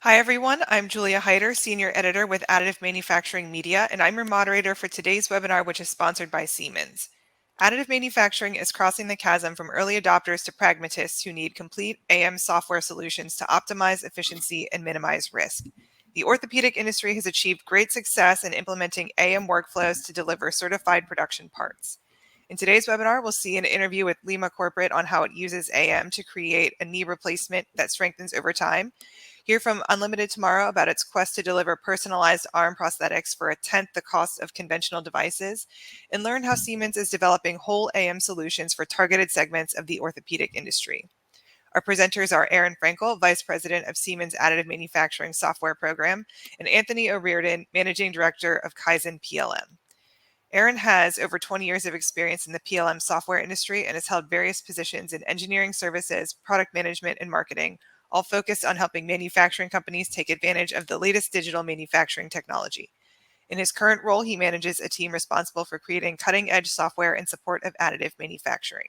Hi, everyone. I'm Julia Hyder, Senior Editor with Additive Manufacturing Media, and I'm your moderator for today's webinar, which is sponsored by Siemens. Additive manufacturing is crossing the chasm from early adopters to pragmatists who need complete AM software solutions to optimize efficiency and minimize risk. The orthopedic industry has achieved great success in implementing AM workflows to deliver certified production parts. In today's webinar, we'll see an interview with Lima Corporate on how it uses AM to create a knee replacement that strengthens over time. Hear from Unlimited tomorrow about its quest to deliver personalized arm prosthetics for a tenth the cost of conventional devices, and learn how Siemens is developing whole AM solutions for targeted segments of the orthopedic industry. Our presenters are Aaron Frankel, Vice President of Siemens Additive Manufacturing Software Program, and Anthony O'Riordan, Managing Director of Kaizen PLM. Aaron has over 20 years of experience in the PLM software industry and has held various positions in engineering services, product management, and marketing, all focused on helping manufacturing companies take advantage of the latest digital manufacturing technology. In his current role, he manages a team responsible for creating cutting-edge software in support of additive manufacturing.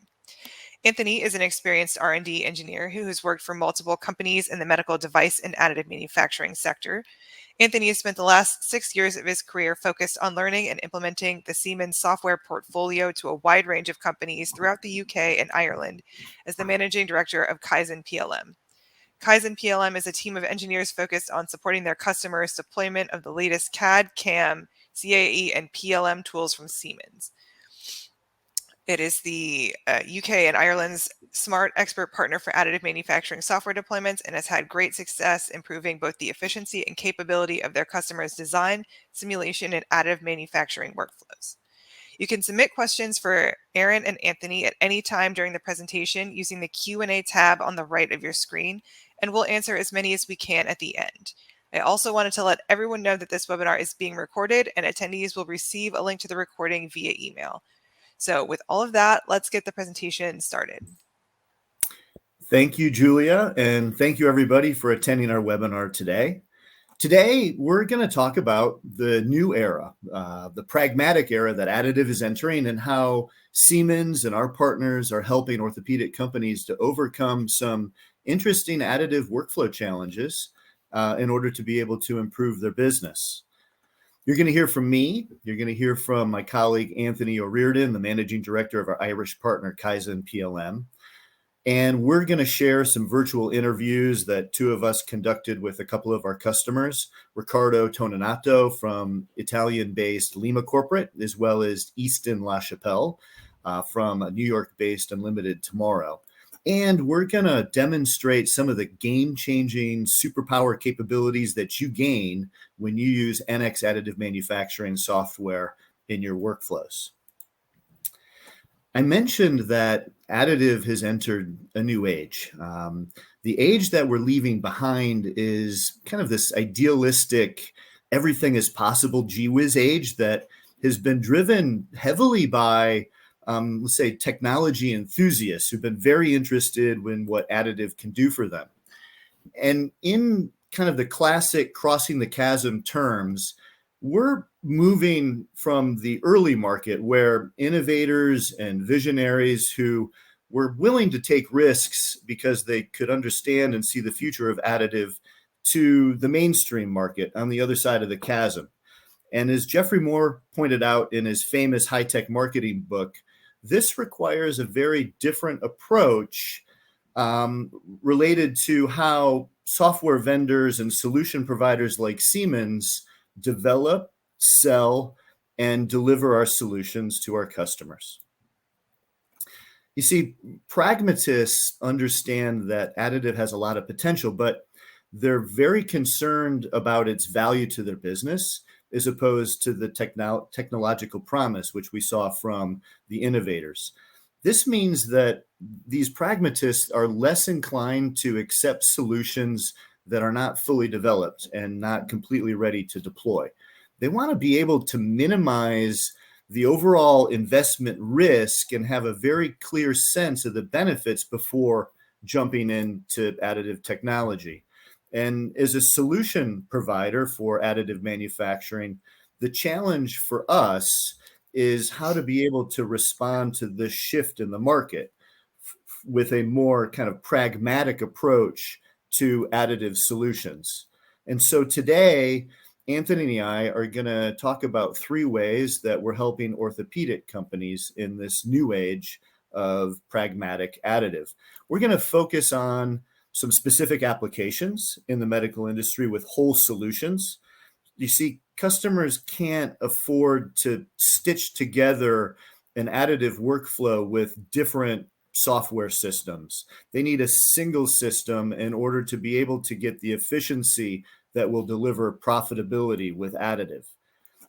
Anthony is an experienced R&D engineer who has worked for multiple companies in the medical device and additive manufacturing sector. Anthony has spent the last 6 years of his career focused on learning and implementing the Siemens software portfolio to a wide range of companies throughout the UK and Ireland as the managing director of Kaizen PLM. Kaizen PLM is a team of engineers focused on supporting their customers' deployment of the latest CAD, CAM, CAE, and PLM tools from Siemens. It is the UK and Ireland's smart expert partner for additive manufacturing software deployments and has had great success improving both the efficiency and capability of their customers' design, simulation, and additive manufacturing workflows. You can submit questions for Aaron and Anthony at any time during the presentation using the Q&A tab on the right of your screen, and we'll answer as many as we can at the end. I also wanted to let everyone know that this webinar is being recorded and attendees will receive a link to the recording via email. So with all of that, let's get the presentation started. Thank you, Julia, and thank you everybody for attending our webinar today. Today, we're going to talk about the new era, the pragmatic era that additive is entering and how Siemens and our partners are helping orthopedic companies to overcome some interesting additive workflow challenges in order to be able to improve their business. You're going to hear from me. You're going to hear from my colleague, Anthony O'Riordan, the managing director of our Irish partner, Kaizen PLM. And we're going to share some virtual interviews that two of us conducted with a couple of our customers, Riccardo Toninato from Italian-based Lima Corporate, as well as Easton LaChapelle from New York-based Unlimited tomorrow. And we're going to demonstrate some of the game-changing superpower capabilities that you gain when you use NX additive manufacturing software in your workflows. I mentioned that additive has entered a new age. The age that we're leaving behind is kind of this idealistic, everything is possible gee whiz age that has been driven heavily by let's say technology enthusiasts who've been very interested in what additive can do for them. And in kind of the classic crossing the chasm terms, we're moving from the early market where innovators and visionaries who were willing to take risks because they could understand and see the future of additive to the mainstream market on the other side of the chasm. And as Jeffrey Moore pointed out in his famous high-tech marketing book, this requires a very different approach related to how software vendors and solution providers like Siemens develop, sell, and deliver our solutions to our customers. You see, pragmatists understand that additive has a lot of potential, but they're very concerned about its value to their business as opposed to the technological promise, which we saw from the innovators. This means that these pragmatists are less inclined to accept solutions that are not fully developed and not completely ready to deploy. They want to be able to minimize the overall investment risk and have a very clear sense of the benefits before jumping into additive technology. And as a solution provider for additive manufacturing, the challenge for us is how to be able to respond to this shift in the market with a more kind of pragmatic approach to additive solutions. And so today, Anthony and I are going to talk about 3 ways that we're helping orthopedic companies in this new age of pragmatic additive. We're going to focus on some specific applications in the medical industry with whole solutions. You see, customers can't afford to stitch together an additive workflow with different software systems. They need a single system in order to be able to get the efficiency that will deliver profitability with additive.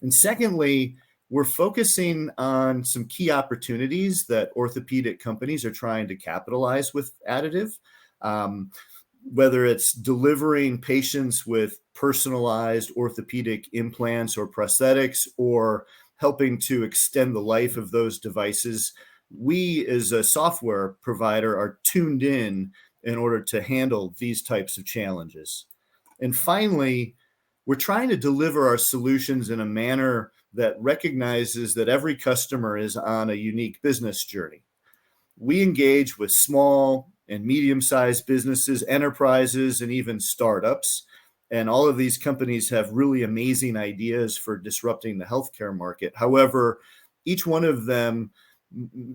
And secondly, we're focusing on some key opportunities that orthopedic companies are trying to capitalize with additive. Whether it's delivering patients with personalized orthopedic implants or prosthetics, or helping to extend the life of those devices, we as a software provider are tuned in order to handle these types of challenges. And finally, we're trying to deliver our solutions in a manner that recognizes that every customer is on a unique business journey. We engage with small and medium-sized businesses, enterprises, and even startups. And all of these companies have really amazing ideas for disrupting the healthcare market. However, each one of them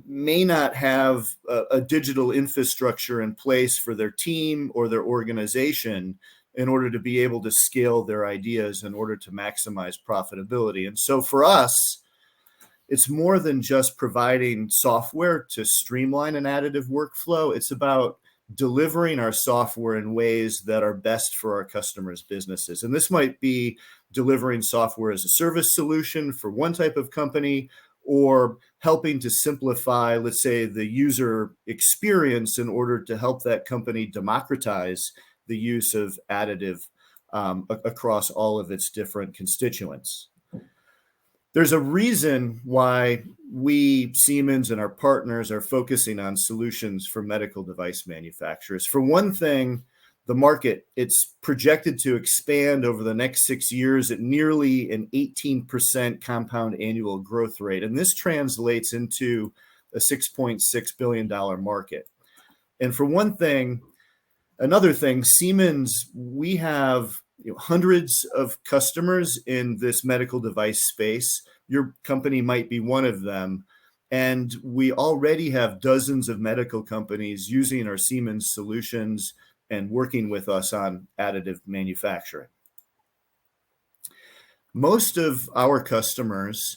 may not have a digital infrastructure in place for their team or their organization in order to be able to scale their ideas in order to maximize profitability. And so for us, it's more than just providing software to streamline an additive workflow. It's about delivering our software in ways that are best for our customers' businesses. And this might be delivering software as a service solution for one type of company, or helping to simplify, let's say, the user experience in order to help that company democratize the use of additive across all of its different constituents. There's a reason why we, Siemens, and our partners are focusing on solutions for medical device manufacturers. For one thing, the market, it's projected to expand over the next 6 years at nearly an 18% compound annual growth rate. And this translates into a $6.6 billion market. And for one thing, another thing, Siemens, we have hundreds of customers in this medical device space. Your company might be one of them. And we already have dozens of medical companies using our Siemens solutions and working with us on additive manufacturing. Most of our customers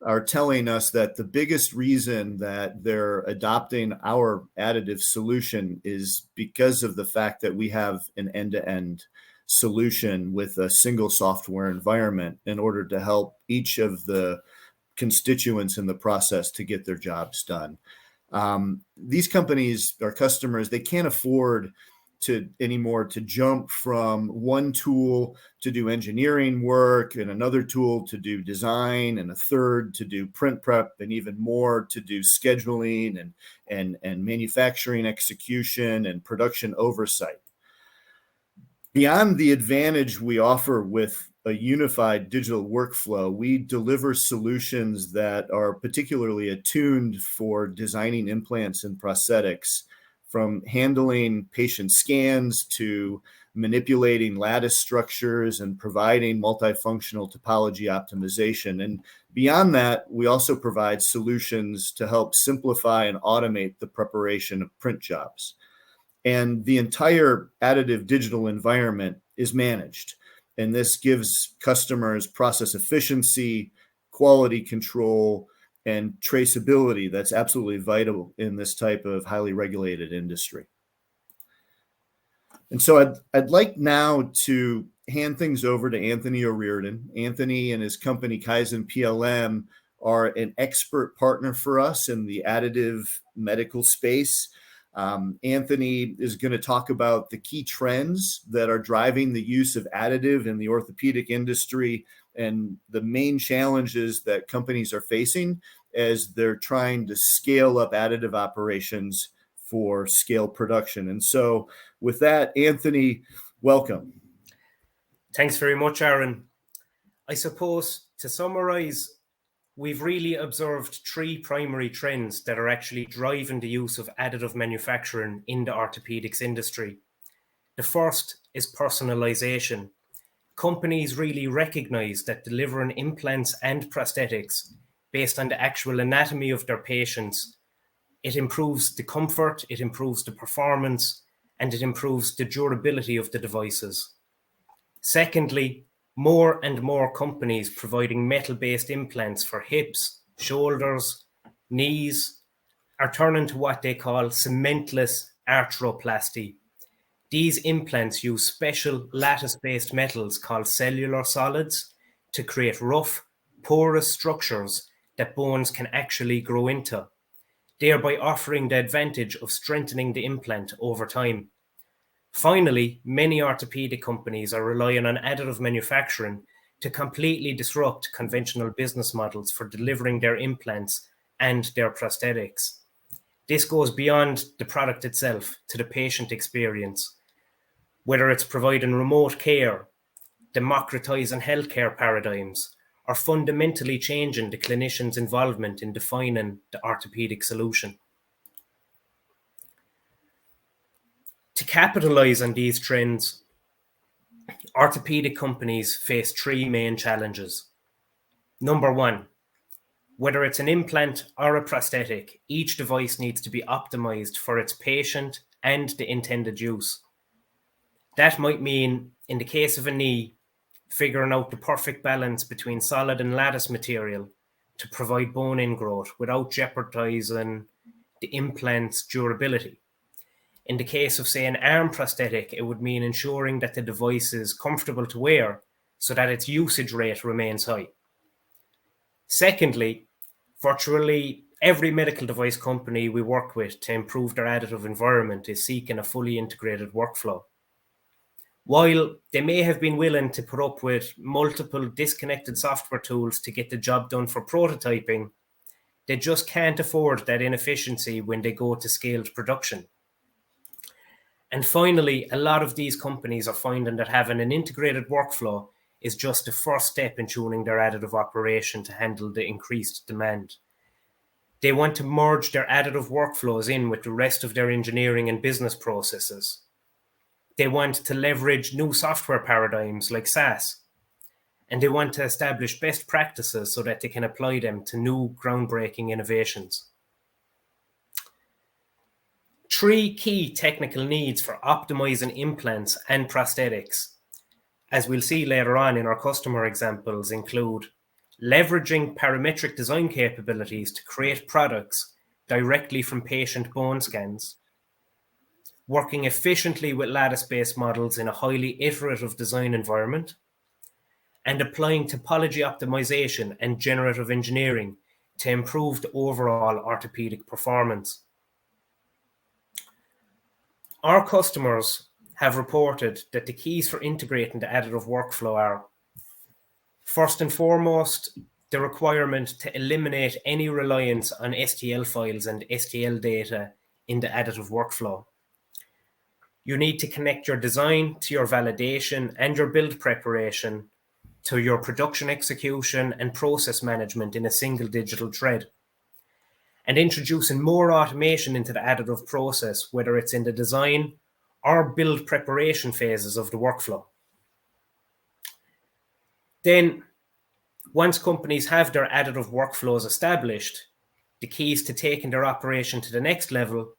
are telling us that the biggest reason that they're adopting our additive solution is because of the fact that we have an end-to-end solution with a single software environment in order to help each of the constituents in the process to get their jobs done. These companies, our customers, they can't afford anymore to jump from one tool to do engineering work, and another tool to do design, and a third to do print prep, and even more to do scheduling and manufacturing execution and production oversight. Beyond the advantage we offer with a unified digital workflow, we deliver solutions that are particularly attuned for designing implants and prosthetics, from handling patient scans to manipulating lattice structures and providing multifunctional topology optimization. And beyond that, we also provide solutions to help simplify and automate the preparation of print jobs. And the entire additive digital environment is managed. And this gives customers process efficiency, quality control, and traceability that's absolutely vital in this type of highly regulated industry. And so I'd like now to hand things over to Anthony O'Riordan. Anthony and his company Kaizen PLM are an expert partner for us in the additive medical space. Anthony is going to talk about the key trends that are driving the use of additive in the orthopedic industry and the main challenges that companies are facing as they're trying to scale up additive operations for scale production. And so with that, Anthony, welcome. Thanks very much, Aaron. I suppose to summarize, we've really observed 3 primary trends that are actually driving the use of additive manufacturing in the orthopedics industry. The first is personalization. companies really recognize that delivering implants and prosthetics based on the actual anatomy of their patients, it improves the comfort, it improves the performance, and it improves the durability of the devices. Secondly, more and more companies providing metal-based implants for hips, shoulders, knees are turning to what they call cementless arthroplasty. These implants use special lattice-based metals called cellular solids to create rough, porous structures that bones can actually grow into, thereby offering the advantage of strengthening the implant over time. Finally, many orthopedic companies are relying on additive manufacturing to completely disrupt conventional business models for delivering their implants and their prosthetics. This goes beyond the product itself to the patient experience, whether it's providing remote care, democratizing healthcare paradigms, or fundamentally changing the clinician's involvement in defining the orthopedic solution. To capitalize on these trends, orthopedic companies face three main challenges. Number one, whether it's an implant or a prosthetic, each device needs to be optimized for its patient and the intended use. That might mean, in the case of a knee, figuring out the perfect balance between solid and lattice material to provide bone ingrowth without jeopardizing the implant's durability. In the case of, say, an arm prosthetic, it would mean ensuring that the device is comfortable to wear so that its usage rate remains high. Secondly, virtually every medical device company we work with to improve their additive environment is seeking a fully integrated workflow. While they may have been willing to put up with multiple disconnected software tools to get the job done for prototyping, they just can't afford that inefficiency when they go to scaled production. And finally, a lot of these companies are finding that having an integrated workflow is just the first step in tuning their additive operation to handle the increased demand. They want to merge their additive workflows in with the rest of their engineering and business processes. They want to leverage new software paradigms like SaaS, and they want to establish best practices so that they can apply them to new groundbreaking innovations. Three key technical needs for optimizing implants and prosthetics, as we'll see later on in our customer examples, include leveraging parametric design capabilities to create products directly from patient bone scans, working efficiently with lattice-based models in a highly iterative design environment, and applying topology optimization and generative engineering to improve the overall orthopedic performance. Our customers have reported that the keys for integrating the additive workflow are, first and foremost, the requirement to eliminate any reliance on STL files and STL data in the additive workflow. You need to connect your design to your validation and your build preparation to your production execution and process management in a single digital thread. And introducing more automation into the additive process, whether it's in the design or build preparation phases of the workflow. Then, once companies have their additive workflows established, the keys to taking their operation to the next level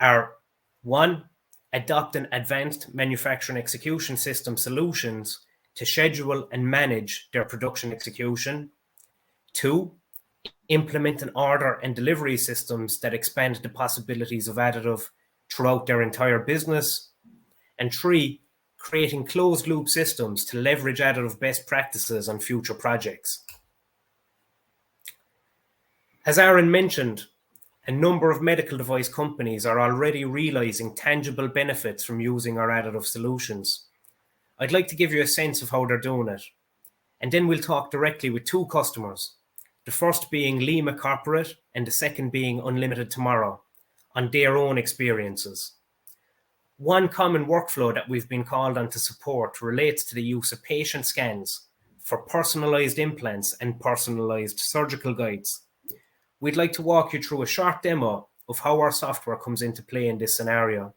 are: one, adopting advanced manufacturing execution system solutions to schedule and manage their production execution. Two, implementing order and delivery systems that expand the possibilities of additive throughout their entire business. And three, creating closed loop systems to leverage additive best practices on future projects. As Aaron mentioned, a number of medical device companies are already realizing tangible benefits from using our additive solutions. I'd like to give you a sense of how they're doing it. And then we'll talk directly with two customers, the first being Lima Corporate and the second being Unlimited Tomorrow, on their own experiences. One common workflow that we've been called on to support relates to the use of patient scans for personalized implants and personalized surgical guides. We'd like to walk you through a short demo of how our software comes into play in this scenario.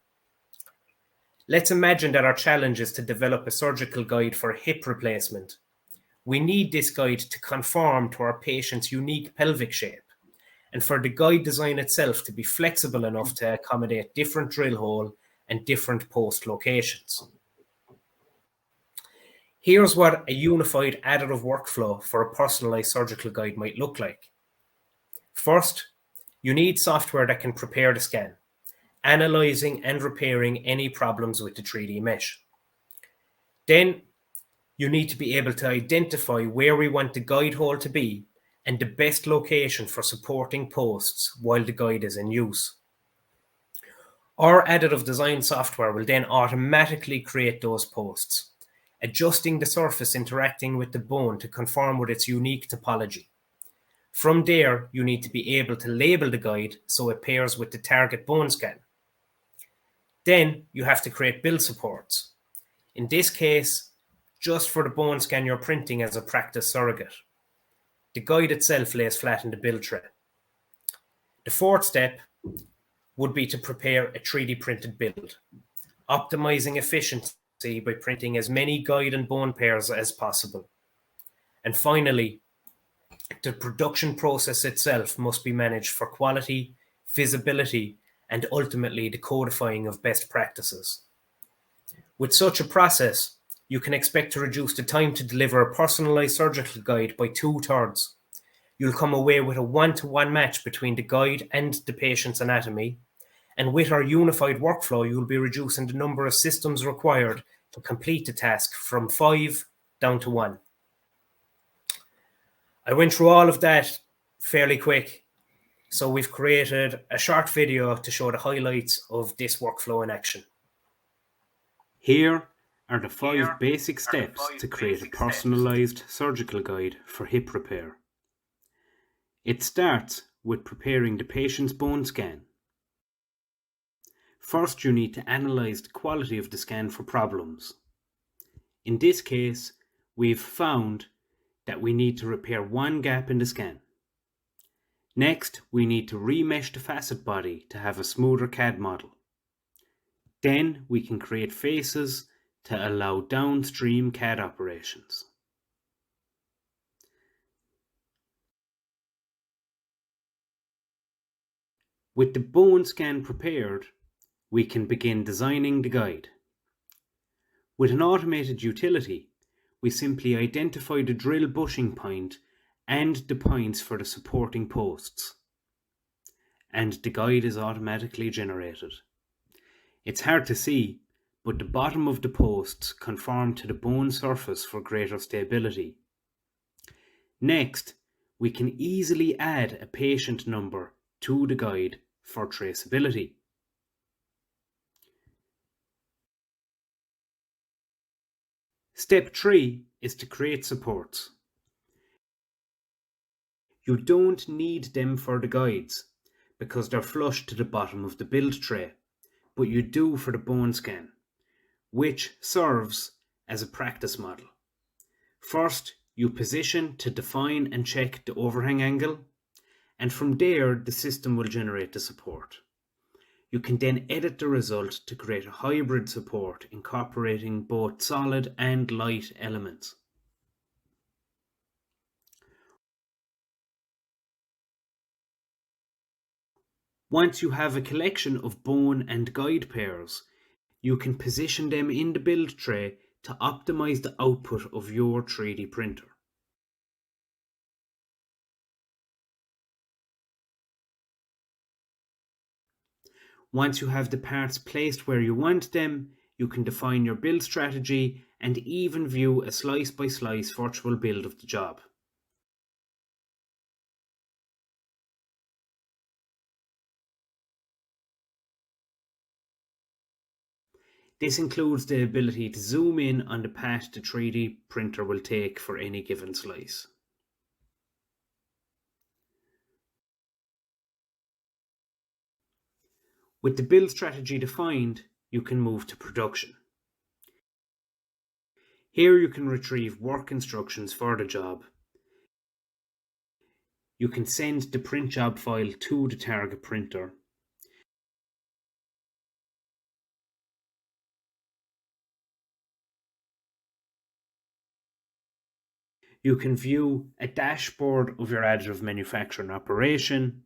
Let's imagine that our challenge is to develop a surgical guide for hip replacement. We need this guide to conform to our patient's unique pelvic shape, and for the guide design itself to be flexible enough to accommodate different drill hole and different post locations. Here's what a unified additive workflow for a personalized surgical guide might look like. First, you need software that can prepare the scan, analyzing and repairing any problems with the 3D mesh. Then, you need to be able to identify where we want the guide hole to be and the best location for supporting posts while the guide is in use. Our additive design software will then automatically create those posts, adjusting the surface interacting with the bone to conform with its unique topology. From there, you need to be able to label the guide so it pairs with the target bone scan. Then you have to create build supports. In this case, just for the bone scan you're printing as a practice surrogate. The guide itself lays flat in the build tray. The fourth step would be to prepare a 3D printed build, optimizing efficiency by printing as many guide and bone pairs as possible. And finally, the production process itself must be managed for quality, visibility, and ultimately the codifying of best practices. With such a process, you can expect to reduce the time to deliver a personalized surgical guide by 2/3. You'll come away with a one-to-one match between the guide and the patient's anatomy. And with our unified workflow, you'll be reducing the number of systems required to complete the task from 5 down to 1. I went through all of that fairly quick. So we've created a short video to show the highlights of this workflow in action. Here are the 5 basic steps to create a personalized surgical guide for hip repair. It starts with preparing the patient's bone scan. First, you need to analyze the quality of the scan for problems. In this case, we've found that we need to repair one gap in the scan. Next, we need to remesh the facet body to have a smoother CAD model. Then we can create faces to allow downstream CAD operations. With the bone scan prepared, we can begin designing the guide. With an automated utility, we simply identify the drill bushing point and the points for the supporting posts, and the guide is automatically generated. It's hard to see, but the bottom of the posts conform to the bone surface for greater stability. Next, we can easily add a patient number to the guide for traceability. Step 3 is to create supports. You don't need them for the guides because they're flush to the bottom of the build tray, but you do for the bone scan, which serves as a practice model. First, you position to define and check the overhang angle, and from there the system will generate the support. You can then edit the result to create a hybrid support incorporating both solid and light elements. Once you have a collection of bone and guide pairs, you can position them in the build tray to optimize the output of your 3D printer. Once you have the parts placed where you want them, you can define your build strategy and even view a slice-by-slice virtual build of the job. This includes the ability to zoom in on the path the 3D printer will take for any given slice. With the build strategy defined, you can move to production. Here you can retrieve work instructions for the job. You can send the print job file to the target printer. You can view a dashboard of your additive manufacturing operation,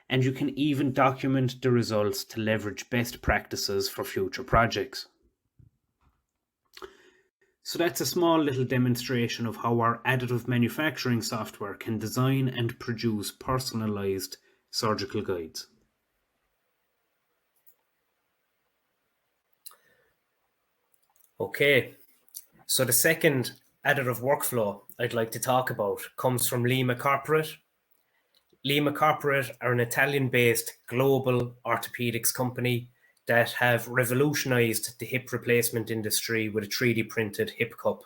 and you can even document the results to leverage best practices for future projects. So that's a small little demonstration of how our additive manufacturing software can design and produce personalized surgical guides. Okay, so the second additive workflow I'd like to talk about comes from Lima Corporate. Lima Corporate are an Italian-based global orthopedics company that have revolutionized the hip replacement industry with a 3D printed hip cup.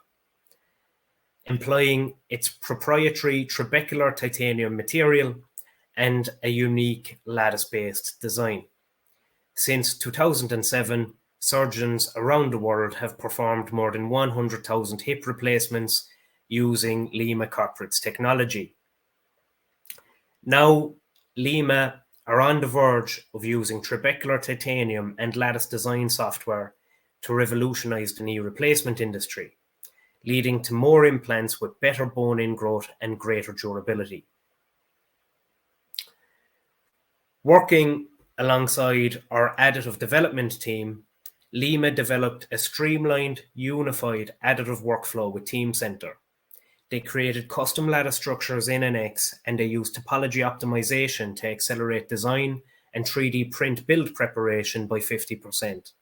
Employing its proprietary trabecular titanium material and a unique lattice-based design. Since 2007, surgeons around the world have performed more than 100,000 hip replacements using Lima Corporate's technology. Now, Lima are on the verge of using trabecular titanium and lattice design software to revolutionize the knee replacement industry, leading to more implants with better bone ingrowth and greater durability. Working alongside our additive development team, Lima developed a streamlined, unified additive workflow with Teamcenter. They created custom lattice structures in NX, and they used topology optimization to accelerate design and 3D print build preparation by 50%.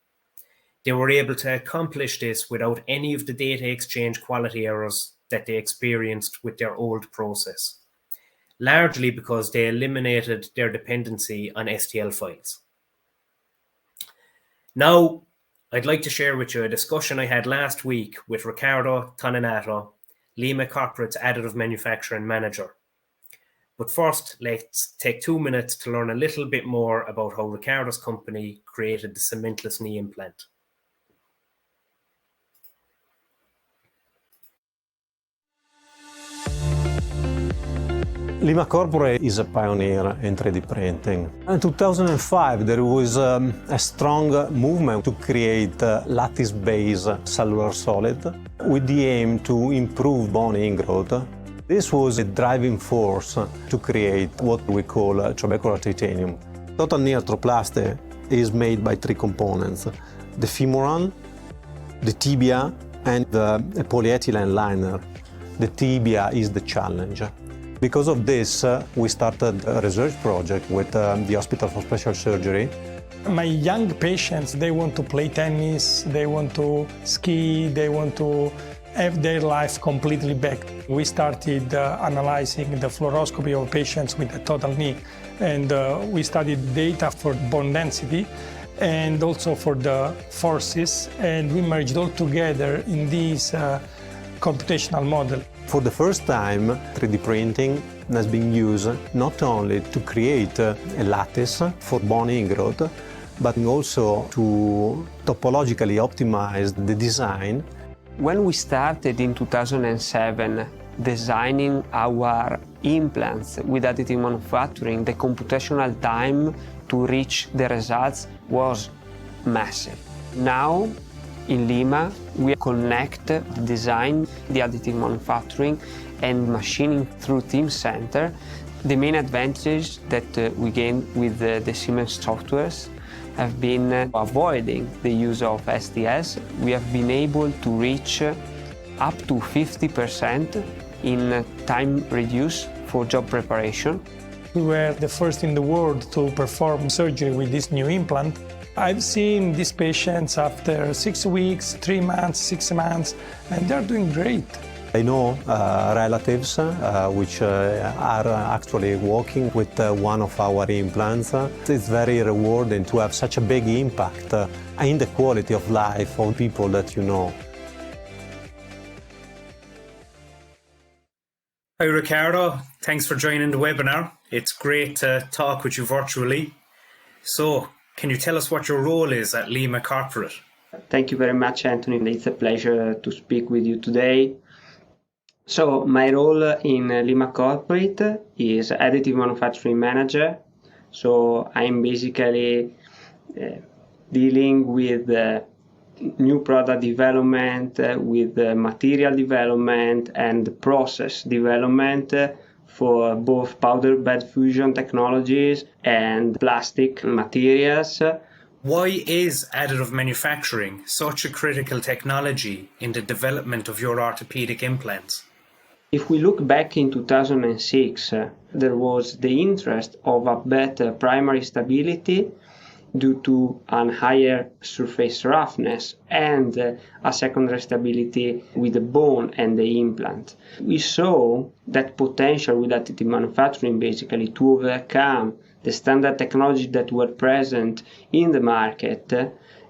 They were able to accomplish this without any of the data exchange quality errors that they experienced with their old process, largely because they eliminated their dependency on STL files. Now, I'd like to share with you a discussion I had last week with Riccardo Toninato, Lima Corporate's Additive Manufacturing Manager. But first, let's take 2 minutes to learn a little bit more about how Riccardo's company created the cementless knee implant. Lima Corporate is a pioneer in 3D printing. In 2005, there was a strong movement to create a lattice-based cellular solid with the aim to improve bone ingrowth. This was a driving force to create what we call trabecular titanium. Total knee arthroplasty is made by 3 components: the femoral, the tibia, and a polyethylene liner. The tibia is the challenge. Because of this, we started a research project with the Hospital for Special Surgery. My young patients, they want to play tennis, they want to ski, they want to have their life completely back. We started analyzing the fluoroscopy of patients with a total knee, and we studied data for bone density and also for the forces, and we merged all together in this computational model. For the first time, 3D printing has been used not only to create a lattice for bone ingrowth, but also to topologically optimize the design. When we started in 2007 designing our implants with additive manufacturing, the computational time to reach the results was massive. Now, in Lima, we connect the design, the additive manufacturing, and machining through Teamcenter. The main advantage that we gain with the Siemens softwares have been avoiding the use of STLs. We have been able to reach up to 50% in time reduced for job preparation. We were the first in the world to perform surgery with this new implant. I've seen these patients after 6 weeks, 3 months, 6 months, and they're doing great. I know relatives which are actually working with one of our implants. It's very rewarding to have such a big impact in the quality of life of people that you know. Hi Riccardo, thanks for joining the webinar. It's great to talk with you virtually. So, can you tell us what your role is at Lima Corporate? Thank you very much, Anthony. It's a pleasure to speak with you today. So, my role in Lima Corporate is Additive Manufacturing Manager. So, I'm basically dealing with new product development, with material development and process development for both powder bed fusion technologies and plastic materials. Why is additive manufacturing such a critical technology in the development of your orthopedic implants? If we look back in 2006, there was the interest of a better primary stability due to a higher surface roughness and a secondary stability with the bone and the implant. We saw that potential with additive manufacturing basically to overcome the standard technology that were present in the market,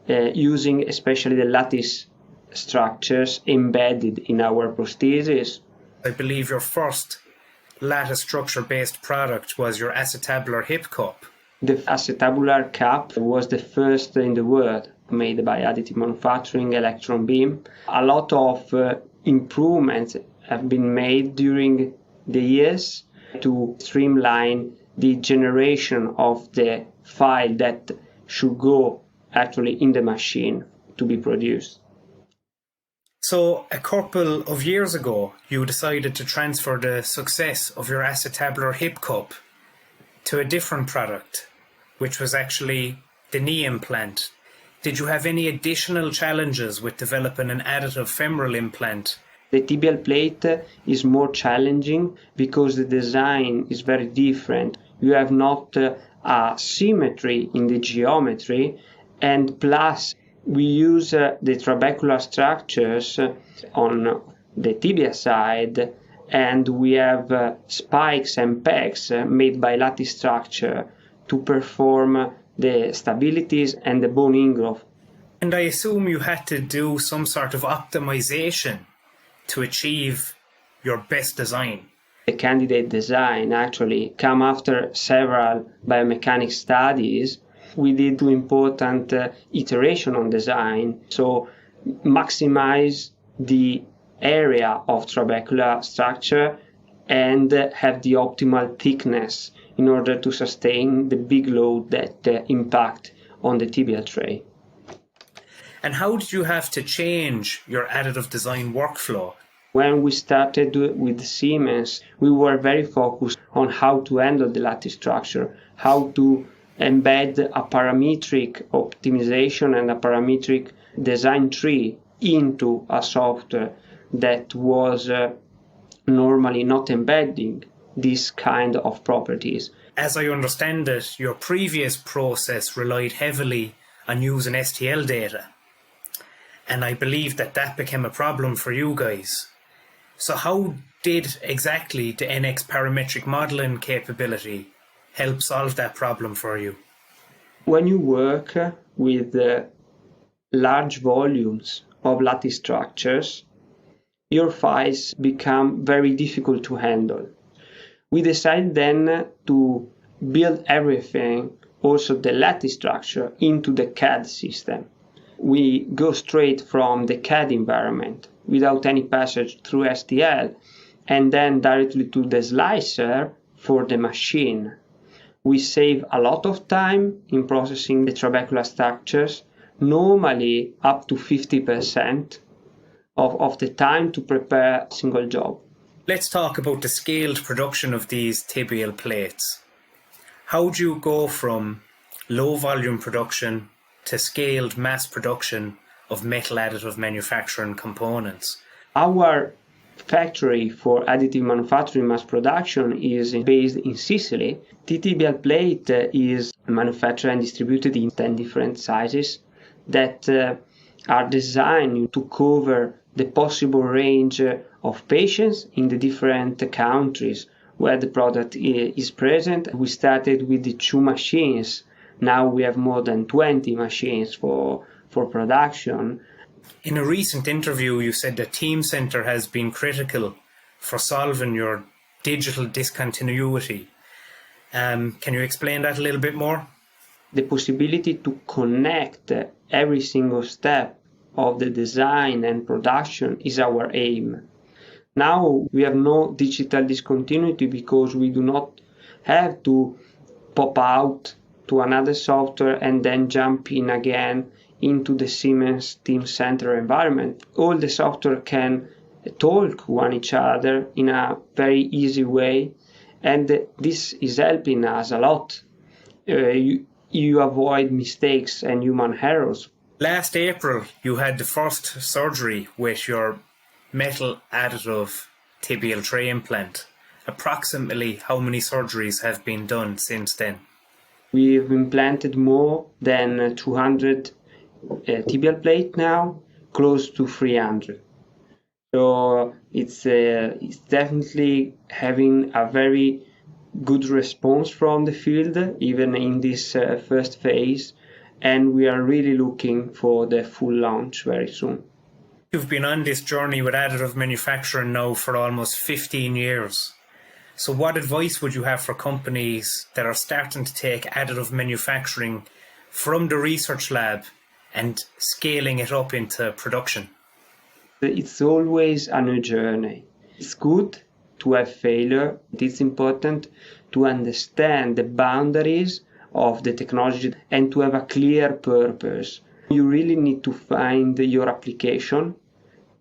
using especially the lattice structures embedded in our prosthesis. I believe your first lattice structure-based product was your acetabular hip cup. The acetabular cup was the first in the world made by additive manufacturing, electron beam. A lot of improvements have been made during the years to streamline the generation of the file that should go actually in the machine to be produced. So a couple of years ago, you decided to transfer the success of your acetabular hip cup to a different product, which was actually the knee implant. Did you have any additional challenges with developing an additive femoral implant? The tibial plate is more challenging because the design is very different. You have not a symmetry in the geometry, and plus we use the trabecular structures on the tibia side, and we have spikes and pegs made by lattice structure to perform the stabilities and the bone ingrowth. And I assume you had to do some sort of optimization to achieve your best design. The candidate design actually came after several biomechanics studies. We did two important iterations on design, so maximize the area of trabecular structure and have the optimal thickness in order to sustain the big load that impact on the tibial tray. And how did you have to change your additive design workflow? When we started with Siemens, we were very focused on how to handle the lattice structure, how to embed a parametric optimization and a parametric design tree into a software that was normally not embedding this kind of properties. As I understand it, your previous process relied heavily on using STL data. And I believe that became a problem for you guys. So how did exactly the NX parametric modeling capability help solve that problem for you? When you work with large volumes of lattice structures, your files become very difficult to handle. We decided then to build everything, also the lattice structure, into the CAD system. We go straight from the CAD environment without any passage through STL and then directly to the slicer for the machine. We save a lot of time in processing the trabecular structures, normally up to 50% of the time to prepare a single job. Let's talk about the scaled production of these tibial plates. How do you go from low volume production to scaled mass production of metal additive manufacturing components? Our factory for additive manufacturing mass production is based in Sicily. The tibial plate is manufactured and distributed in 10 different sizes that are designed to cover the possible range of patients in the different countries where the product is present. We started with the 2 machines. Now we have more than 20 machines for production. In a recent interview, you said that Teamcenter has been critical for solving your digital discontinuity. Can you explain that a little bit more? The possibility to connect every single step of the design and production is our aim. Now we have no digital discontinuity because we do not have to pop out to another software and then jump in again into the Siemens Teamcenter environment. All the software can talk one each other in a very easy way, and this is helping us a lot. You avoid mistakes and human errors. Last April, you had the first surgery with your metal additive tibial tray implant. Approximately how many surgeries have been done since then? We've implanted more than 200 tibial plate now, close to 300. So it's definitely having a very good response from the field, even in this first phase, and we are really looking for the full launch very soon. You've been on this journey with additive manufacturing now for almost 15 years. So what advice would you have for companies that are starting to take additive manufacturing from the research lab and scaling it up into production? It's always a new journey. It's good to have failure. It's important to understand the boundaries of the technology and to have a clear purpose. You really need to find your application,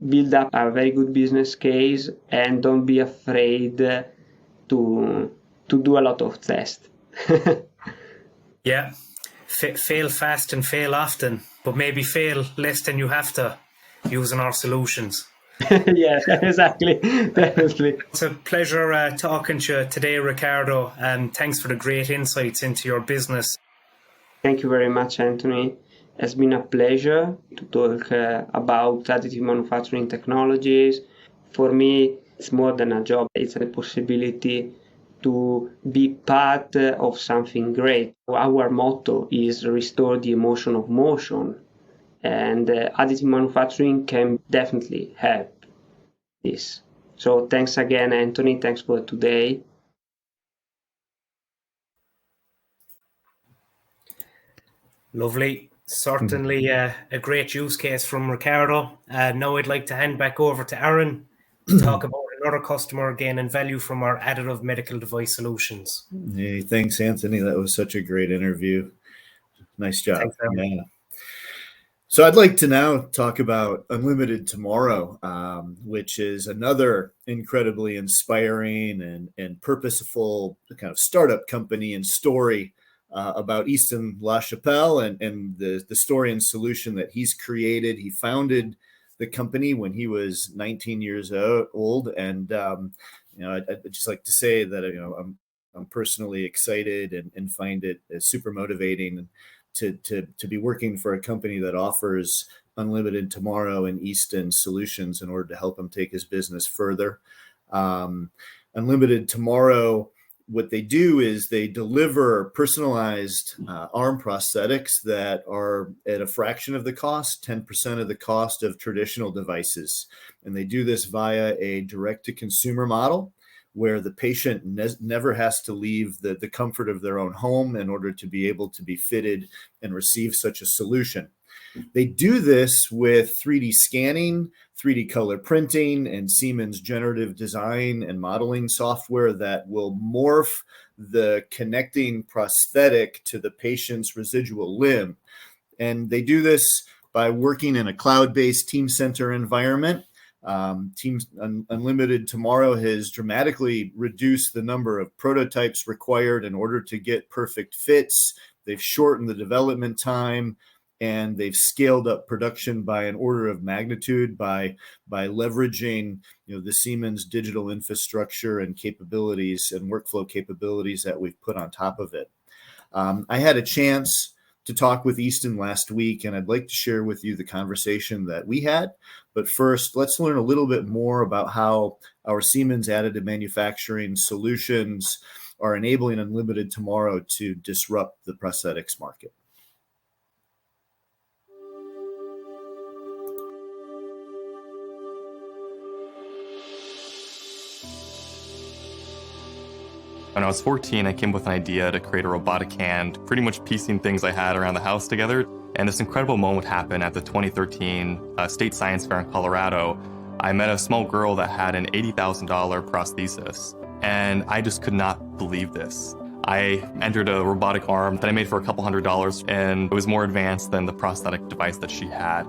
build up a very good business case, and don't be afraid to do a lot of tests. Yeah, fail fast and fail often, but maybe fail less than you have to using our solutions. Yeah, exactly. Definitely. It's a pleasure talking to you today, Riccardo, and thanks for the great insights into your business. Thank you very much, Anthony. It's been a pleasure to talk about additive manufacturing technologies. For me, it's more than a job. It's a possibility to be part of something great. Our motto is restore the emotion of motion. And additive manufacturing can definitely help this. So thanks again, Anthony. Thanks for today. Lovely. Certainly a great use case from Riccardo. Now I'd like to hand back over to Aaron to talk about another customer gaining value from our additive medical device solutions. Hey, thanks, Anthony. That was such a great interview. Nice job. Thanks, yeah. So I'd like to now talk about Unlimited Tomorrow, which is another incredibly inspiring and purposeful kind of startup company and story about Easton LaChapelle and the story and solution that he's created. He founded the company when he was 19 years old, and I'd just like to say that I'm personally excited and find it super motivating to be working for a company that offers Unlimited Tomorrow and Easton solutions in order to help him take his business further. Unlimited Tomorrow, what they do is they deliver personalized arm prosthetics that are at a fraction of the cost, 10% of the cost of traditional devices. And they do this via a direct-to-consumer model where the patient never has to leave the comfort of their own home in order to be able to be fitted and receive such a solution. They do this with 3D scanning, 3D color printing, and Siemens generative design and modeling software that will morph the connecting prosthetic to the patient's residual limb. And they do this by working in a cloud-based Teamcenter environment. Unlimited Tomorrow has dramatically reduced the number of prototypes required in order to get perfect fits. They've shortened the development time, and they've scaled up production by an order of magnitude by leveraging the Siemens digital infrastructure and capabilities and workflow capabilities that we've put on top of it. I had a chance to talk with Easton last week, and I'd like to share with you the conversation that we had. But first, let's learn a little bit more about how our Siemens additive manufacturing solutions are enabling Unlimited Tomorrow to disrupt the prosthetics market. When I was 14, I came up with an idea to create a robotic hand, pretty much piecing things I had around the house together. And this incredible moment happened at the 2013 State Science Fair in Colorado. I met a small girl that had an $80,000 prosthesis, and I just could not believe this. I entered a robotic arm that I made for a couple $100, and it was more advanced than the prosthetic device that she had.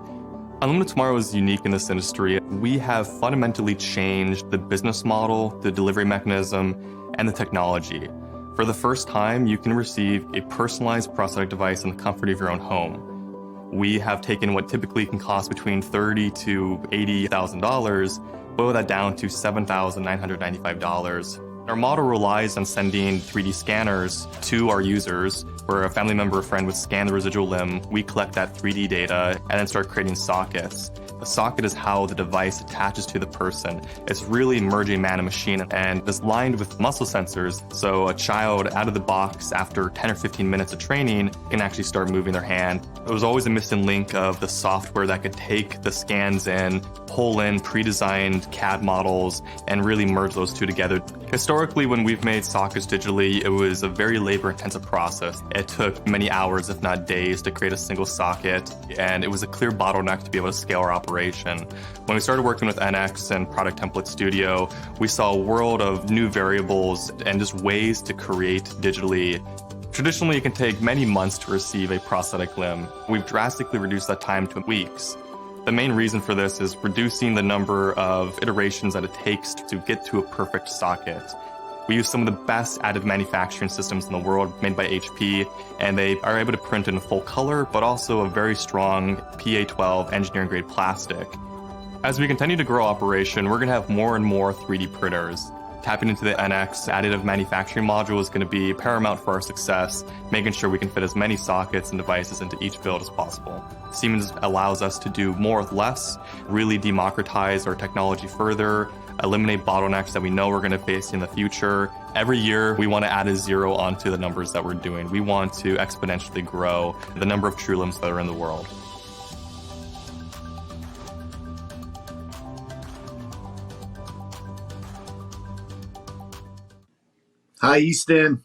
Unlimited Tomorrow is unique in this industry. We have fundamentally changed the business model, the delivery mechanism, and the technology. For the first time, you can receive a personalized prosthetic device in the comfort of your own home. We have taken what typically can cost between $30,000 to $80,000, boiled that down to $7,995. Our model relies on sending 3D scanners to our users, where a family member or friend would scan the residual limb, we collect that 3D data, and then start creating sockets. The socket is how the device attaches to the person. It's really merging man and machine, and it's lined with muscle sensors, so a child out of the box after 10 or 15 minutes of training can actually start moving their hand. It was always a missing link of the software that could take the scans in, pull in pre-designed CAD models, and really merge those two together. Historically, when we've made sockets digitally, it was a very labor-intensive process. It took many hours, if not days, to create a single socket, and it was a clear bottleneck to be able to scale our operation. When we started working with NX and Product Template Studio, we saw a world of new variables and just ways to create digitally. Traditionally, it can take many months to receive a prosthetic limb. We've drastically reduced that time to weeks. The main reason for this is reducing the number of iterations that it takes to get to a perfect socket. We use some of the best additive manufacturing systems in the world made by HP, and they are able to print in full color, but also a very strong PA12 engineering grade plastic. As we continue to grow operation, we're going to have more and more 3D printers. Tapping into the NX additive manufacturing module is going to be paramount for our success, making sure we can fit as many sockets and devices into each build as possible. Siemens allows us to do more with less, really democratize our technology further, eliminate bottlenecks that we know we're going to face in the future. Every year, we want to add a zero onto the numbers that we're doing. We want to exponentially grow the number of true limbs that are in the world. Hi, Easton.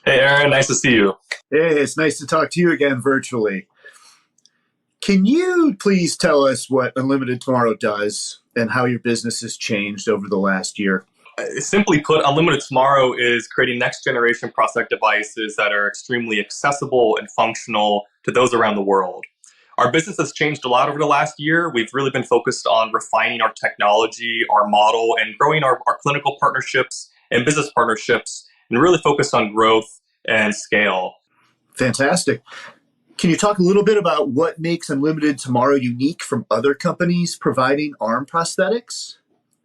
Hey, Aaron, nice to see you. Hey, it's nice to talk to you again virtually. Can you please tell us what Unlimited Tomorrow does and how your business has changed over the last year? Simply put, Unlimited Tomorrow is creating next-generation prosthetic devices that are extremely accessible and functional to those around the world. Our business has changed a lot over the last year. We've really been focused on refining our technology, our model, and growing our clinical partnerships and business partnerships, and really focused on growth and scale. Fantastic. Can you talk a little bit about what makes Unlimited Tomorrow unique from other companies providing arm prosthetics?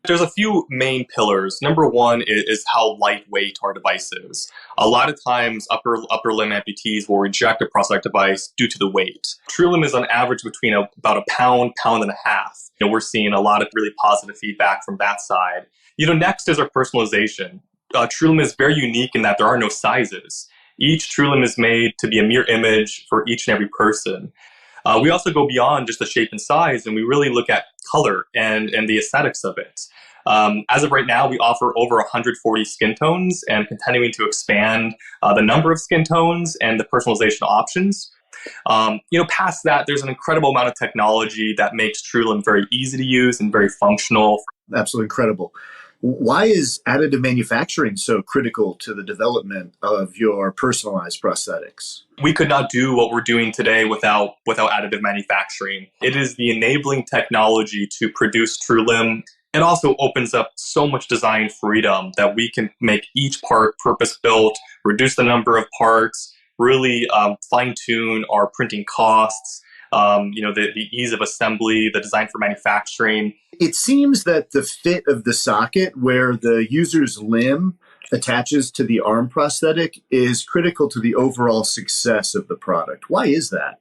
There's a few main pillars. Number one is how lightweight our device is. A lot of times, upper limb amputees will reject a prosthetic device due to the weight. True limb is on average between about a pound and a half. We're seeing a lot of really positive feedback from that side. Next is our personalization. True limb is very unique in that there are no sizes. Each true limb is made to be a mirror image for each and every person. We also go beyond just the shape and size, and we really look at color and the aesthetics of it. As of right now, we offer over 140 skin tones and continuing to expand the number of skin tones and the personalization options. Past that, there's an incredible amount of technology that makes true limb very easy to use and very functional. Absolutely incredible. Why is additive manufacturing so critical to the development of your personalized prosthetics? We could not do what we're doing today without additive manufacturing. It is the enabling technology to produce true limb. It also opens up so much design freedom that we can make each part purpose-built, reduce the number of parts, really fine-tune our printing costs, the ease of assembly, the design for manufacturing. It seems that the fit of the socket where the user's limb attaches to the arm prosthetic is critical to the overall success of the product. Why is that?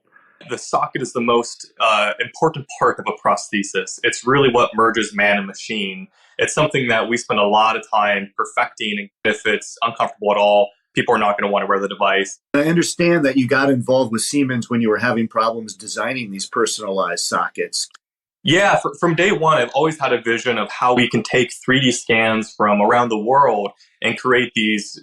The socket is the most important part of a prosthesis. It's really what merges man and machine. It's something that we spend a lot of time perfecting, and if it's uncomfortable at all, people are not going to want to wear the device. I understand that you got involved with Siemens when you were having problems designing these personalized sockets. Yeah, from day one, I've always had a vision of how we can take 3D scans from around the world and create these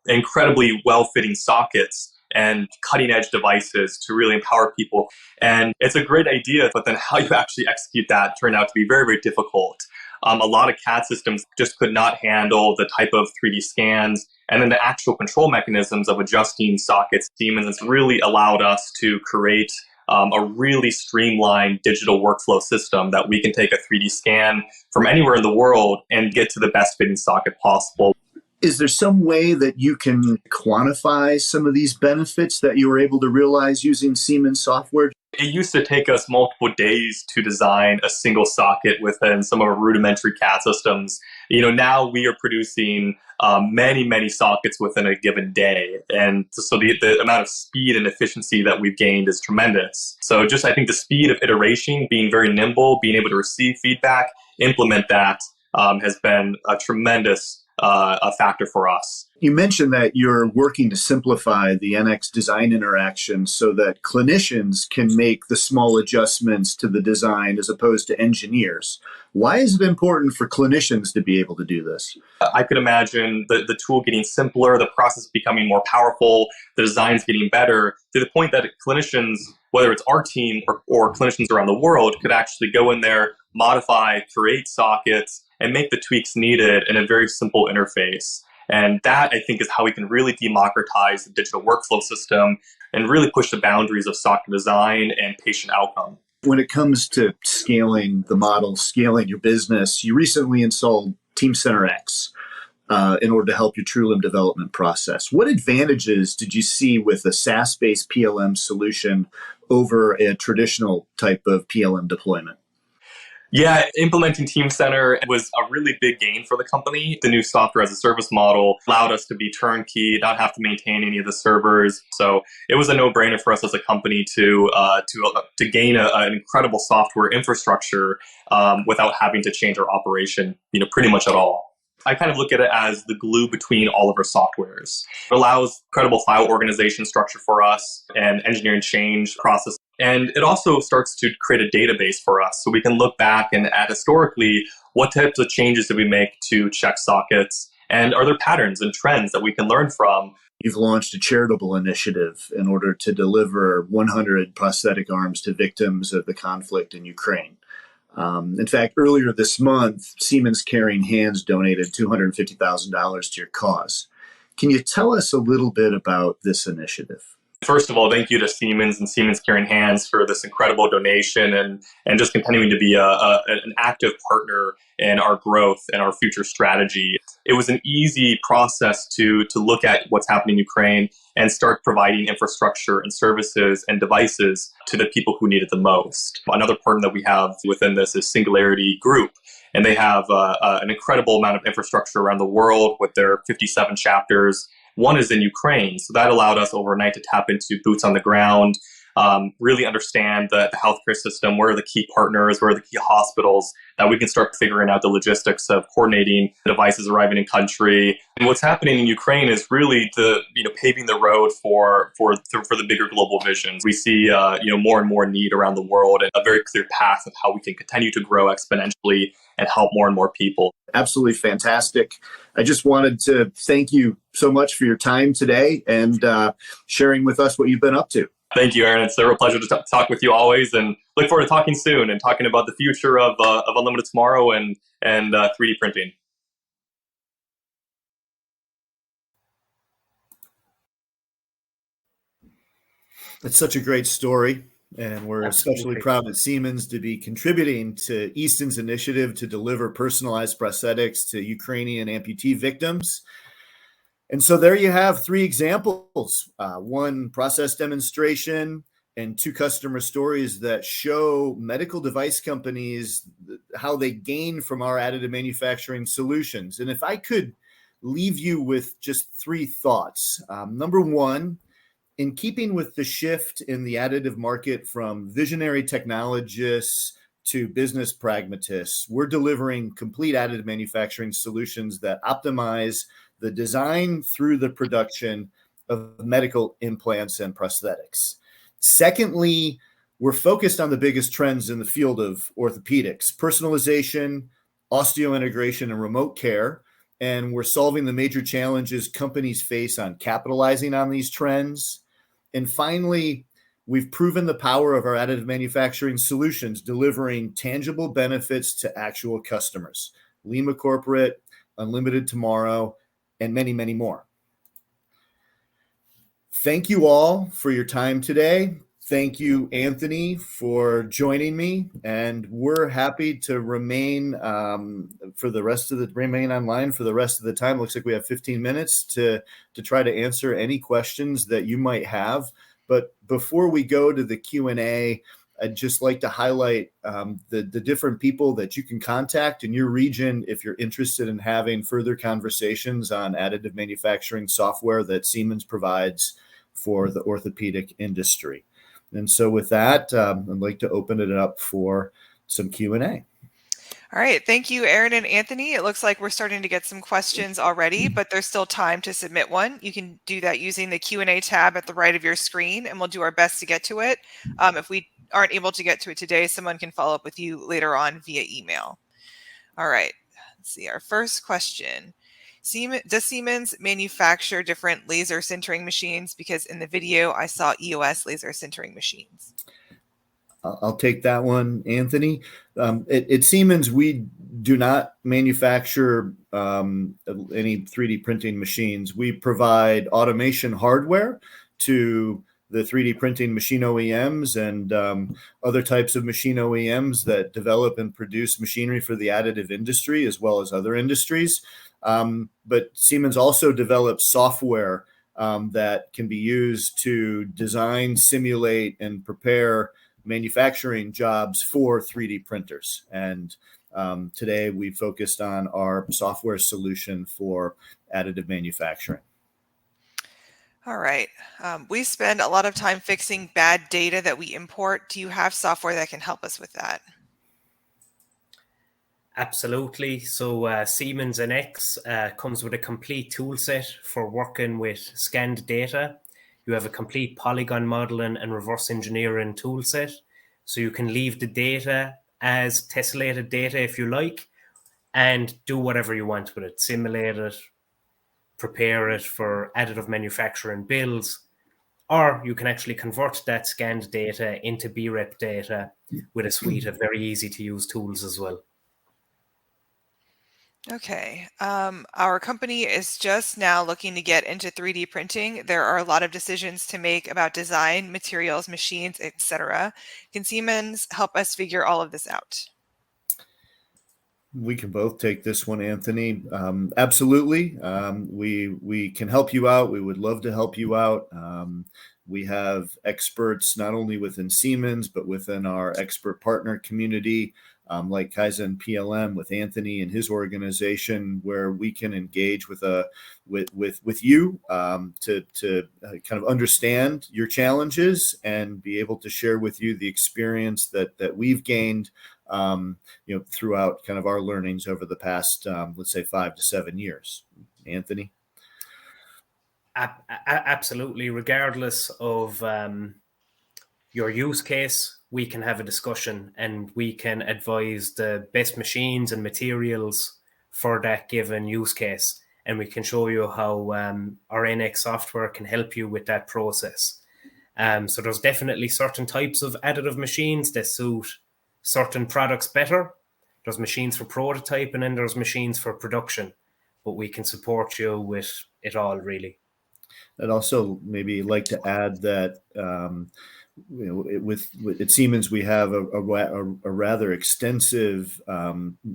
incredibly well-fitting sockets and cutting-edge devices to really empower people. And it's a great idea, but then how you actually execute that turned out to be very, very difficult. A lot of CAD systems just could not handle the type of 3D scans and then the actual control mechanisms of adjusting sockets. Siemens has really allowed us to create a really streamlined digital workflow system that we can take a 3D scan from anywhere in the world and get to the best fitting socket possible. Is there some way that you can quantify some of these benefits that you were able to realize using Siemens software? It used to take us multiple days to design a single socket within some of our rudimentary CAD systems. Now we are producing many sockets within a given day. And so the amount of speed and efficiency that we've gained is tremendous. So I think the speed of iteration, being very nimble, being able to receive feedback, implement that has been a tremendous a factor for us. You mentioned that you're working to simplify the NX design interaction so that clinicians can make the small adjustments to the design as opposed to engineers. Why is it important for clinicians to be able to do this? I could imagine the tool getting simpler, the process becoming more powerful, the designs getting better, to the point that clinicians, whether it's our team or clinicians around the world, could actually go in there, modify, create sockets, and make the tweaks needed in a very simple interface. And that, I think, is how we can really democratize the digital workflow system and really push the boundaries of socket design and patient outcome. When it comes to scaling the model, scaling your business, you recently installed Teamcenter X in order to help your TrueLimb development process. What advantages did you see with a SaaS-based PLM solution over a traditional type of PLM deployment? Yeah, implementing Teamcenter was a really big gain for the company. The new software as a service model allowed us to be turnkey, not have to maintain any of the servers. So it was a no-brainer for us as a company to gain an incredible software infrastructure without having to change our operation, pretty much at all. I kind of look at it as the glue between all of our softwares. It allows incredible file organization structure for us and engineering change process. And it also starts to create a database for us. So we can look back and at historically, what types of changes did we make to check sockets? And are there patterns and trends that we can learn from? You've launched a charitable initiative in order to deliver 100 prosthetic arms to victims of the conflict in Ukraine. In fact, earlier this month, Siemens Caring Hands donated $250,000 to your cause. Can you tell us a little bit about this initiative? First of all, thank you to Siemens and Siemens Caring Hands for this incredible donation and just continuing to be an active partner in our growth and our future strategy. It was an easy process to look at what's happening in Ukraine and start providing infrastructure and services and devices to the people who need it the most. Another partner that we have within this is Singularity Group. And they have an incredible amount of infrastructure around the world with their 57 chapters. One is in Ukraine, so that allowed us overnight to tap into boots on the ground, really understand the healthcare system, where are the key partners, where are the key hospitals, that we can start figuring out the logistics of coordinating the devices arriving in country. And what's happening in Ukraine is really paving the road for the bigger global visions. We see more and more need around the world and a very clear path of how we can continue to grow exponentially and help more and more people. Absolutely fantastic. I just wanted to thank you so much for your time today and sharing with us what you've been up to. Thank you, Aaron. It's a real pleasure to talk with you always, and look forward to talking soon and talking about the future of Unlimited Tomorrow and 3D printing. It's such a great story. And we're especially proud at Siemens to be contributing to Easton's initiative to deliver personalized prosthetics to Ukrainian amputee victims. And so there you have 3 examples, one process demonstration and 2 customer stories that show medical device companies how they gain from our additive manufacturing solutions. And if I could leave you with just 3 thoughts. Number 1, in keeping with the shift in the additive market from visionary technologists to business pragmatists, we're delivering complete additive manufacturing solutions that optimize the design through the production of medical implants and prosthetics. Secondly, we're focused on the biggest trends in the field of orthopedics, personalization, osteointegration, and remote care. And we're solving the major challenges companies face on capitalizing on these trends. And finally, we've proven the power of our additive manufacturing solutions, delivering tangible benefits to actual customers. Lima Corporate, Unlimited Tomorrow, and many, many more. Thank you all for your time today. Thank you, Anthony, for joining me, and we're happy to remain online for the rest of the time. Looks like we have 15 minutes to try to answer any questions that you might have. But before we go to the Q&A, I'd just like to highlight the different people that you can contact in your region if you're interested in having further conversations on additive manufacturing software that Siemens provides for the orthopedic industry. And so with that, I'd like to open it up for some Q&A. All right. Thank you, Aaron and Anthony. It looks like we're starting to get some questions already, but there's still time to submit one. You can do that using the Q&A tab at the right of your screen, and we'll do our best to get to it. If we aren't able to get to it today, someone can follow up with you later on via email. All right. Let's see. Our first question. Does Siemens manufacture different laser sintering machines? Because in the video, I saw EOS laser sintering machines. I'll take that one, Anthony. At Siemens, we do not manufacture any 3D printing machines. We provide automation hardware to the 3D printing machine OEMs and other types of machine OEMs that develop and produce machinery for the additive industry as well as other industries. But Siemens also develops software that can be used to design, simulate, and prepare manufacturing jobs for 3D printers. And today we focused on our software solution for additive manufacturing. All right. We spend a lot of time fixing bad data that we import. Do you have software that can help us with that? Absolutely. So Siemens NX comes with a complete tool set for working with scanned data. You have a complete polygon modeling and reverse engineering tool set. So you can leave the data as tessellated data if you like, and do whatever you want with it. Simulate it, prepare it for additive manufacturing builds, or you can actually convert that scanned data into BREP data with a suite of very easy to use tools as well. Okay. Our company is just now looking to get into 3D printing. There are a lot of decisions to make about design, materials, machines, etc. Can Siemens help us figure all of this out? We can both take this one, Anthony. Absolutely. We can help you out. We would love to help you out. We have experts not only within Siemens, but within our expert partner community, like Kaizen PLM with Anthony and his organization, where we can engage with you to kind of understand your challenges and be able to share with you the experience that we've gained throughout kind of our learnings over the past, let's say, 5 to 7 years. Anthony? Absolutely. Regardless of your use case, we can have a discussion and we can advise the best machines and materials for that given use case. And we can show you how our NX software can help you with that process. So there's definitely certain types of additive machines that suit certain products better. There's machines for prototyping and there's machines for production, but we can support you with it all, really. I'd also maybe like to add that at Siemens we have a rather extensive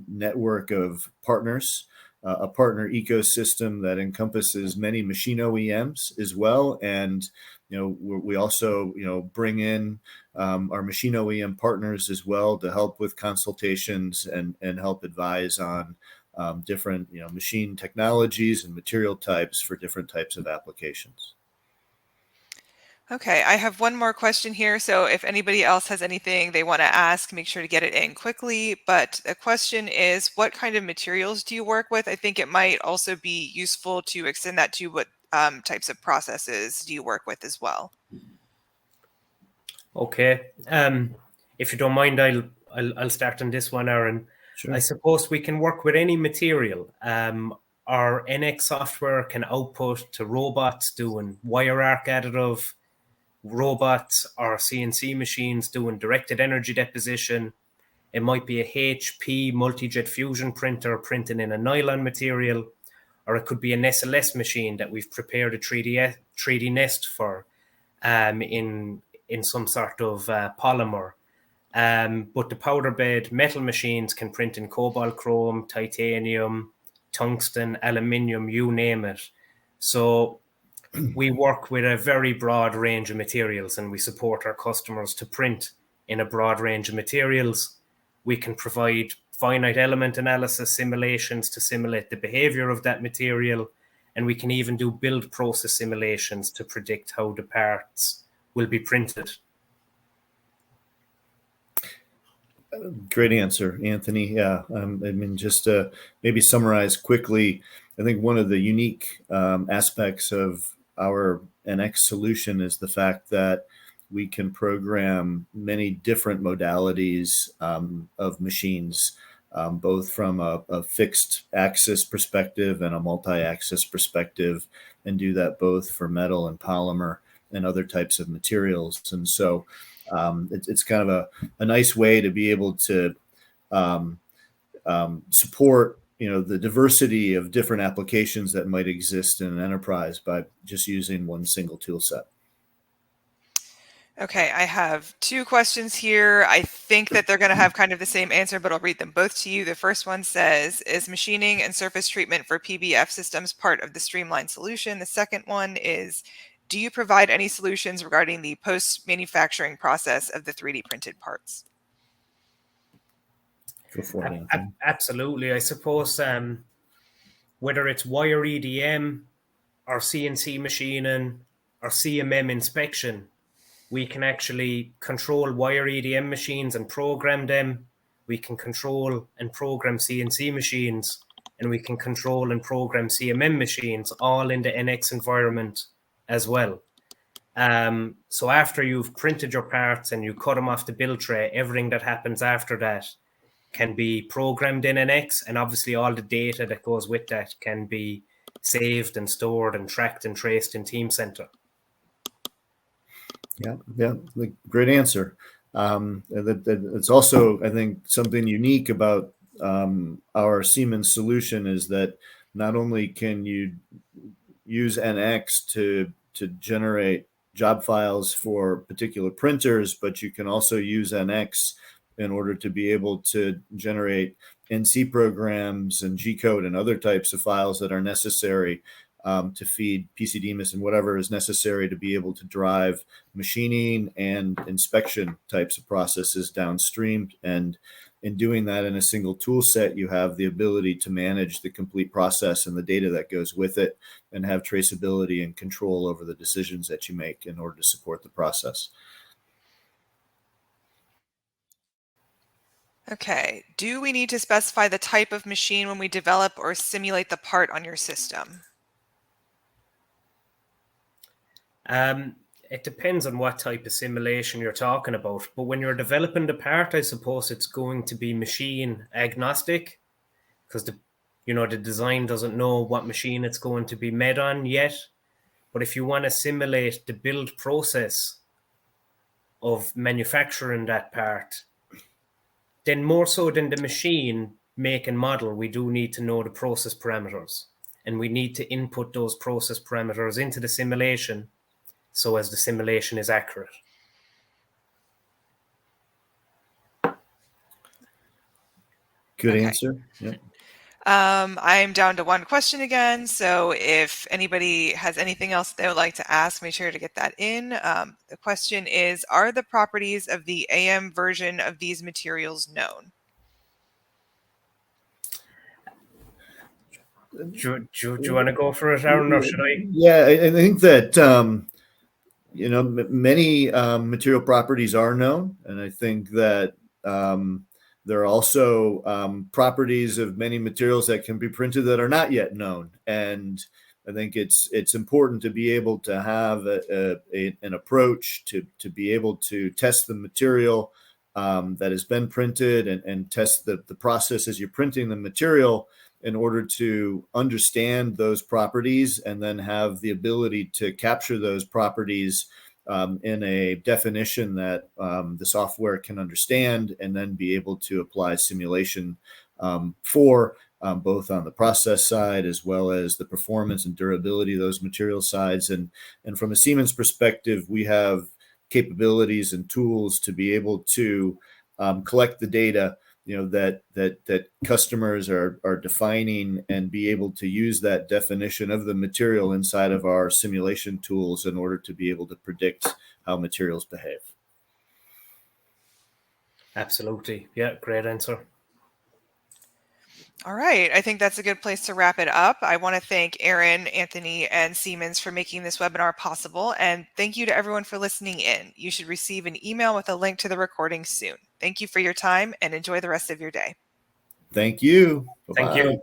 network of partners, a partner ecosystem that encompasses many machine OEMs as well, and we also bring in our machine OEM partners as well to help with consultations and help advise on different machine technologies and material types for different types of applications. Okay, I have one more question here. So if anybody else has anything they want to ask, make sure to get it in quickly. But the question is, what kind of materials do you work with? I think it might also be useful to extend that to what types of processes do you work with as well? Okay. If you don't mind, I'll start on this one, Aaron. Sure. I suppose we can work with any material. Our NX software can output to robots doing wire arc additive, robots or CNC machines doing directed energy deposition. It might be a HP multi-jet fusion printer printing in a nylon material, or it could be an SLS machine that we've prepared a 3D nest for in some sort of polymer. But the powder bed metal machines can print in cobalt chrome, titanium, tungsten, aluminium, you name it. So we work with a very broad range of materials, and we support our customers to print in a broad range of materials. We can provide finite element analysis simulations to simulate the behavior of that material, and we can even do build process simulations to predict how the parts will be printed. Great answer, Anthony. Yeah, I mean, just to maybe summarize quickly, I think one of the unique aspects of our NX solution is the fact that we can program many different modalities of machines, both from a fixed axis perspective and a multi-axis perspective, and do that both for metal and polymer and other types of materials. And so it's kind of a nice way to be able to support the diversity of different applications that might exist in an enterprise by just using one single tool set. Okay, I have two questions here. I think that they're going to have kind of the same answer, but I'll read them both to you. The first one says, is machining and surface treatment for PBF systems part of the streamlined solution? The second one is, do you provide any solutions regarding the post-manufacturing process of the 3D printed parts? Absolutely. I suppose whether it's wire EDM or CNC machining or CMM inspection, we can actually control wire EDM machines and program them. We can control and program CNC machines, and we can control and program CMM machines all in the NX environment as well. So after you've printed your parts and you cut them off the build tray, everything that happens after that can be programmed in NX, and obviously all the data that goes with that can be saved and stored and tracked and traced in Teamcenter. Yeah, great answer. It's also, I think, something unique about our Siemens solution is that not only can you use NX to generate job files for particular printers, but you can also use NX in order to be able to generate NC programs and G-code and other types of files that are necessary to feed PCDMIS and whatever is necessary to be able to drive machining and inspection types of processes downstream. And in doing that in a single tool set, you have the ability to manage the complete process and the data that goes with it, and have traceability and control over the decisions that you make in order to support the process. Okay, do we need to specify the type of machine when we develop or simulate the part on your system? It depends on what type of simulation you're talking about. But when you're developing the part, I suppose it's going to be machine agnostic, because the design doesn't know what machine it's going to be made on yet. But if you want to simulate the build process of manufacturing that part, then more so than the machine make and model, we do need to know the process parameters. And we need to input those process parameters into the simulation so as the simulation is accurate. Good answer. Yeah. I'm down to one question again. So if anybody has anything else they would like to ask, make sure to get that in. The question is, are the properties of the AM version of these materials known? Do you want to go for it, Aaron, or should I? Yeah, I think that many material properties are known, and I think that there are also properties of many materials that can be printed that are not yet known. And I think it's important to be able to have an approach to be able to test the material that has been printed and test the process as you're printing the material, in order to understand those properties and then have the ability to capture those properties in a definition that the software can understand, and then be able to apply simulation for both on the process side as well as the performance and durability of those material sides. And from a Siemens perspective, we have capabilities and tools to be able to collect the data, that customers are defining, and be able to use that definition of the material inside of our simulation tools in order to be able to predict how materials behave. Absolutely. Yeah, great answer. All right, I think that's a good place to wrap it up. I want to thank Aaron, Anthony, and Siemens for making this webinar possible, and thank you to everyone for listening in. You should receive an email with a link to the recording soon. Thank you for your time, and enjoy the rest of your day. Thank you. Thank Bye-bye. you.